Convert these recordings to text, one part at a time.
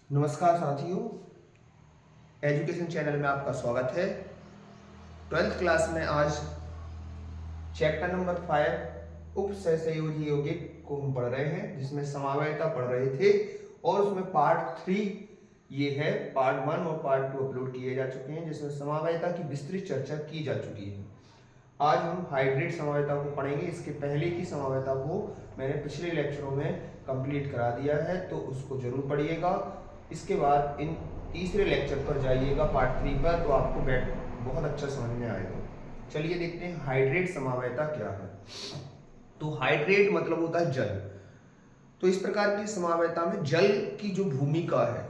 नमस्कार साथियों, education channel में आपका स्वागत है। 12th क्लास में आज चैप्टर नंबर 5 उपसहसंयोजी यौगिक को हम पढ़ रहे हैं, जिसमें समवायता पढ़ रहे थे और उसमें पार्ट 3 ये है। पार्ट 1 और पार्ट 2 अपलोड किए जा चुके हैं, जिसमें समवायता की विस्तृत चर्चा की जा चुकी है। आज हम हाइड्रेट समवायता को पढ़ेंगे। इसके पहले की समवायता को मैंने पिछले लेक्चरों में कंप्लीट करा दिया है, तो उसको जरूर पढ़िएगा। इसके बाद इन तीसरे लेक्चर पर जाइएगा पार्ट 3 पर, तो आपको बहुत अच्छा समझ में आएगा। चलिए देखते हैं हाइड्रेट समवायता क्या है। तो हाइड्रेट मतलब होता है जल। तो इस प्रकार की समवायता में जल की जो भूमिका है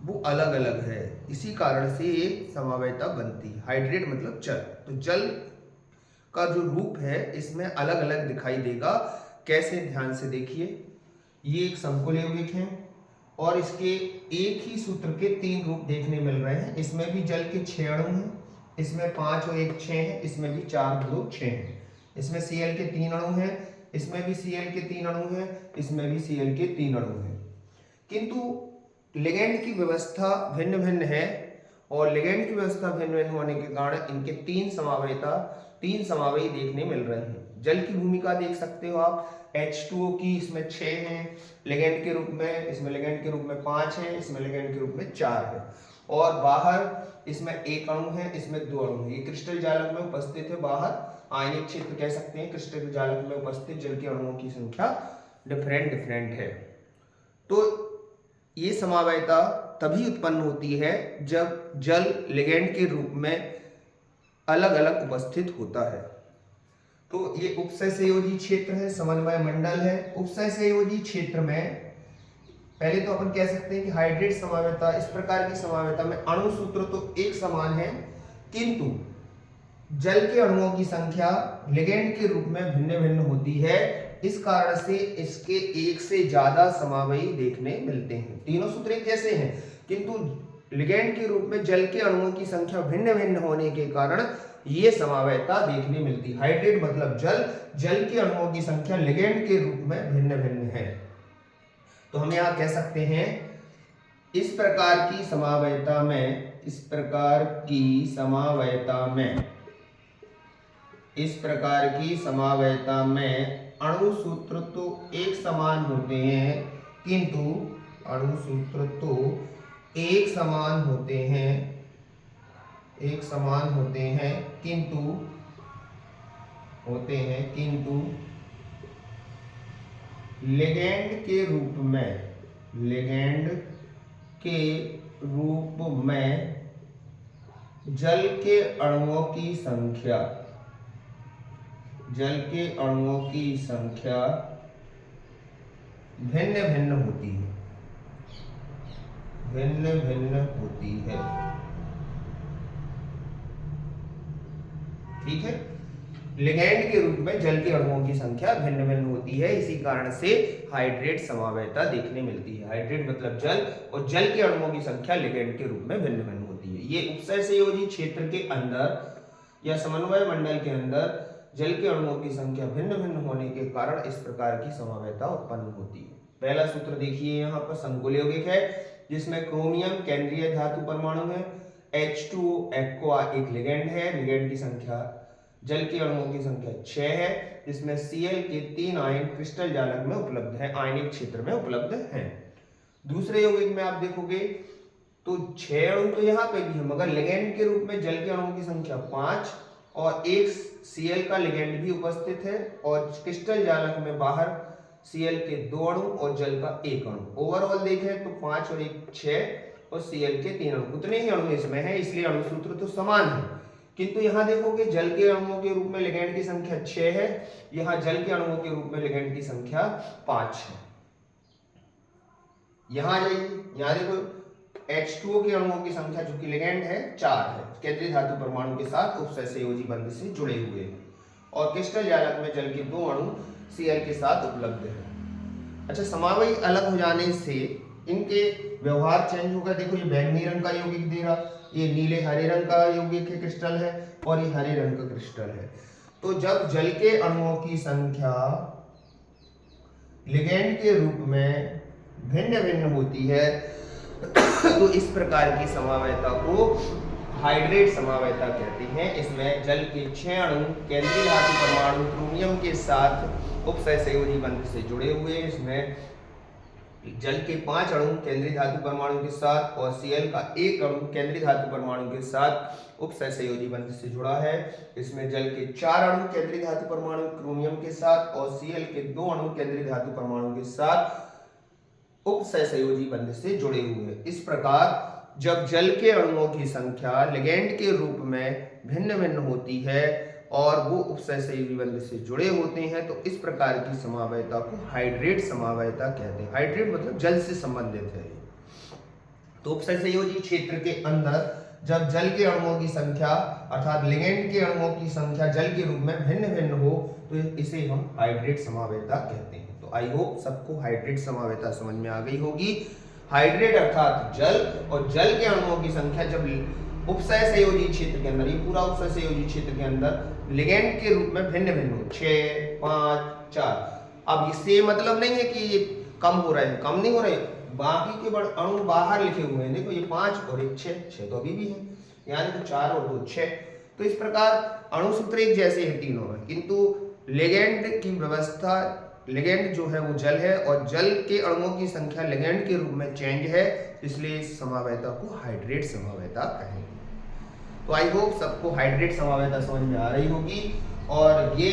वो अलग अलग है, इसी कारण से ये समवायता बनती है। हाइड्रेट मतलब जल। तो जल का जो रूप है इसमें अलग अलग दिखाई देगा। कैसे, ध्यान से देखिए। ये एक समकुल यौगिक है और इसके एक ही सूत्र के 3 रूप देखने मिल रहे हैं। इसमें भी जल के 6 अणु हैं, इसमें 5 और 1 6 है, इसमें भी 4 2 6 है। इसमें Cl के 3 अणु हैं, इसमें भी Cl के 3 अणु हैं, इसमें भी Cl के 3 अणु हैं। किंतु लिगेंड की व्यवस्था भिन्न भिन्न है और लिगेंड की व्यवस्था भिन्न भिन्न होने के कारण इनके 3 समवायी देखने मिल रहे हैं। जल की भूमिका देख सकते हो आप। H2O की इसमें 6 हैं लिगेंड के रूप में, इसमें लिगेंड के रूप में 5 है, इसमें लिगेंड के रूप में 4 है। और बाहर इसमें 1 अणु है, इसमें 2 अणु है। ये क्रिस्टल जालक में उपस्थित है। बाहर आयनिक क्षेत्र कह सकते हैं। क्रिस्टल जालक में उपस्थित जल के अणुओं की संख्या डिफरेंट है। तो ये समवायता तभी उत्पन्न होती है जब जल लिगेंड के रूप में अलग अलग उपस्थित होता है। तो ये उपसहसंयोजी क्षेत्र है, समन्वय मंडल है। उपसहसंयोजी क्षेत्र में पहले तो अपन कह सकते हैं कि हाइड्रेट समवायता, इस प्रकार की समवायता में अणु सूत्र तो एक समान है, किंतु जल के अणुओं की संख्या लिगेंड के रूप में भिन्न भिन्न होती है। इस कारण से इसके एक से ज्यादा समवायी देखने मिलते हैं। तीनों सूत्र एक जैसे हैं, किंतु लिगेंड के रूप में जल के अणुओं की संख्या भिन्न भिन्न होने के कारण ये समवायता देखने मिलती है। हाइड्रेट मतलब जल के अणुओं की संख्या लिगेंड के रूप में भिन्न भिन्न है। तो हम यहां कह सकते हैं इस प्रकार की समवायता में अणु सूत्र तो एक समान होते हैं, किंतु अणु सूत्र तो एक समान होते हैं, किंतु लिगेंड के रूप में जल के अणुओं की संख्या भिन्न भिन्न होती है। ठीक है। लिगेंड के रूप में जल के अणुओं की संख्या भिन्न भिन्न होती है, इसी कारण से हाइड्रेट समवायता देखने मिलती है। हाइड्रेट मतलब जल, और जल के अणुओं की संख्या लिगेंड के रूप में भिन्न भिन्न होती है। ये उपसहसंयोजी क्षेत्र के अंदर या समन्वय मंडल के अंदर जल के अणुओं की संख्या भिन्न भिन्न होने के कारण इस प्रकार की समवायता उत्पन्न होती है। पहला सूत्र देखिए, यहाँ पर संकुल यौगिक है जिसमें क्रोमियम केंद्रीय धातु परमाणु है, H2O एक्वा एक लिगेंड है। लिगेंड की संख्या, जल के अणुओं की संख्या 6 है, जिसमें Cl के 3 आयन क्रिस्टल जालक में उपलब्ध है, आयनिक क्षेत्र में उपलब्ध हैं। दूसरे यौगिक में आप देखोगे तो 6 अणु तो यहाँ पे भी है, मगर लिगेंड के रूप में जल के अणुओं की संख्या 5 और एक Cl का लिगेंड भी उपस्थित है, और क्रिस्टल जालक में बाहर Cl के 2 अणु और जल का 1 अणु। ओवरऑल देखें तो 5 और 1 6 और Cl के 3 अणु, उतने ही अणु इसमें है, इसलिए अणु सूत्र तो समान है। किंतु यहां देखोगे जल के अणुओं के रूप में लिगेंड की संख्या 6 है, यहां जल के अणुओं के रूप में लिगेंड की संख्या 5 है। यहां जाइए, यहां देखो H2O के अणुओं की संख्या जो कि लिगेंड है 4 है, केंद्रीय धातु परमाणु के साथ उपसहसंयोजी बंध से जुड़े हुए हैं, और क्रिस्टल जालक में जल के 2 अणु Cl के साथ उपलब्ध है। अच्छा, समवायी अलग हो जाने से इनके व्यवहार चेंज होगा। देखो ये बैंगनी रंग का यौगिक दे रहा, ये नीले हरे रंग का यौगिक है, क्रिस्टल है, और ये हरे रंग का क्रिस्टल है। तो जब जल के अणुओं की संख्या लिगेंड के रूप में भिन्न भिन्न होती है तो इस प्रकार की समवायता को हाइड्रेट समवायता कहते हैं। इसमें जल के 6 अणु केंद्रीय धातु परमाणु क्रोमियम के साथ उपसहसंयोजी बंध से जुड़े हुए हैं। इसमें जल के 5 अणु केंद्रीय धातु परमाणु के साथ और Cl का 1 अणु केंद्रीय धातु परमाणु के साथ उपसहसंयोजी बंध से जुड़ा है। इसमें जल के 4 अणु केंद्रीय धातु परमाणु क्रोमियम के साथ और Cl के 2 अणु केंद्रीय धातु परमाणु के साथ उपसहसंयोजी बंध से जुड़े हुए हैं। इस प्रकार जब जल के अणुओं की संख्या लिगेंड के रूप में भिन्न भिन्न होती है और वो उपसहसंयोजी बंध से जुड़े होते हैं तो इस प्रकार की समवायता को हाइड्रेट समवायता कहते हैं। हाइड्रेट मतलब जल से संबंधित है। तो उपसहसंयोजी क्षेत्र के अंदर जब जल के अणुओं की संख्या अर्थात लिगेंड के अणुओं की संख्या जल के रूप में भिन्न भिन्न हो तो इसे हम हाइड्रेट समवायता कहते हैं। तो आई होप सबको हाइड्रेट समवायता समझ में आ गई होगी। हाइड्रेट अर्थात जल और जल के अणुओं की संख्या जब उपसहसंयोजी क्षेत्र के अंदर, ये पूरा उपसहसंयोजी क्षेत्र के अंदर लिगेंड के रूप में भिन्न भिन्न हो 6, 5, 4। अब इससे मतलब नहीं है कि ये कम हो रहे हैं, कम नहीं हो रहे, बाकी के अणु बाहर लिखे हुए हैं। देखो ये 5 और एक 6 तो अभी भी है, यानी कि 4 और 2 6। तो इस प्रकार अणु सूत्र एक जैसे हैं तीनों में, किंतु लिगेंड की व्यवस्था, लिगेंड जो है वो जल है और जल के अणुओं की संख्या लिगेंड के रूप में चेंज है, इसलिए इस समवायता को हाइड्रेट समवायता कहेंगे। तो आई होप सबको हाइड्रेट समवायता समझ में आ रही होगी। और ये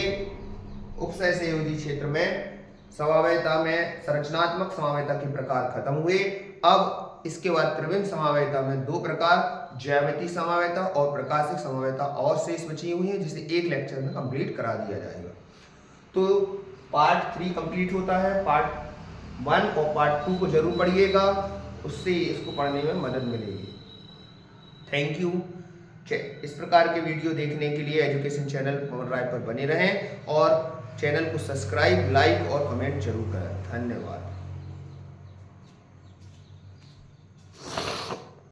उपसहसंयोजी क्षेत्र में समवायता में संरचनात्मक समवायता के प्रकार खत्म हुए। अब इसके बाद त्रिविम समवायता में 2 प्रकार, ज्यामितीय समवायता और प्रकाशिक समवायता और शेष बची हुई है, जिसे एक लेक्चर में कंप्लीट करा दिया जाएगा। तो पार्ट 3 कंप्लीट होता है, पार्ट 1 और पार्ट 2 को जरूर पढ़िएगा, उससे इसको पढ़ने में मदद मिलेगी। Thank you. इस प्रकार के वीडियो देखने के लिए एजुकेशन चैनल पवन राय पर बने रहें और चैनल को सब्सक्राइब, लाइक और कमेंट जरूर करें। धन्यवाद।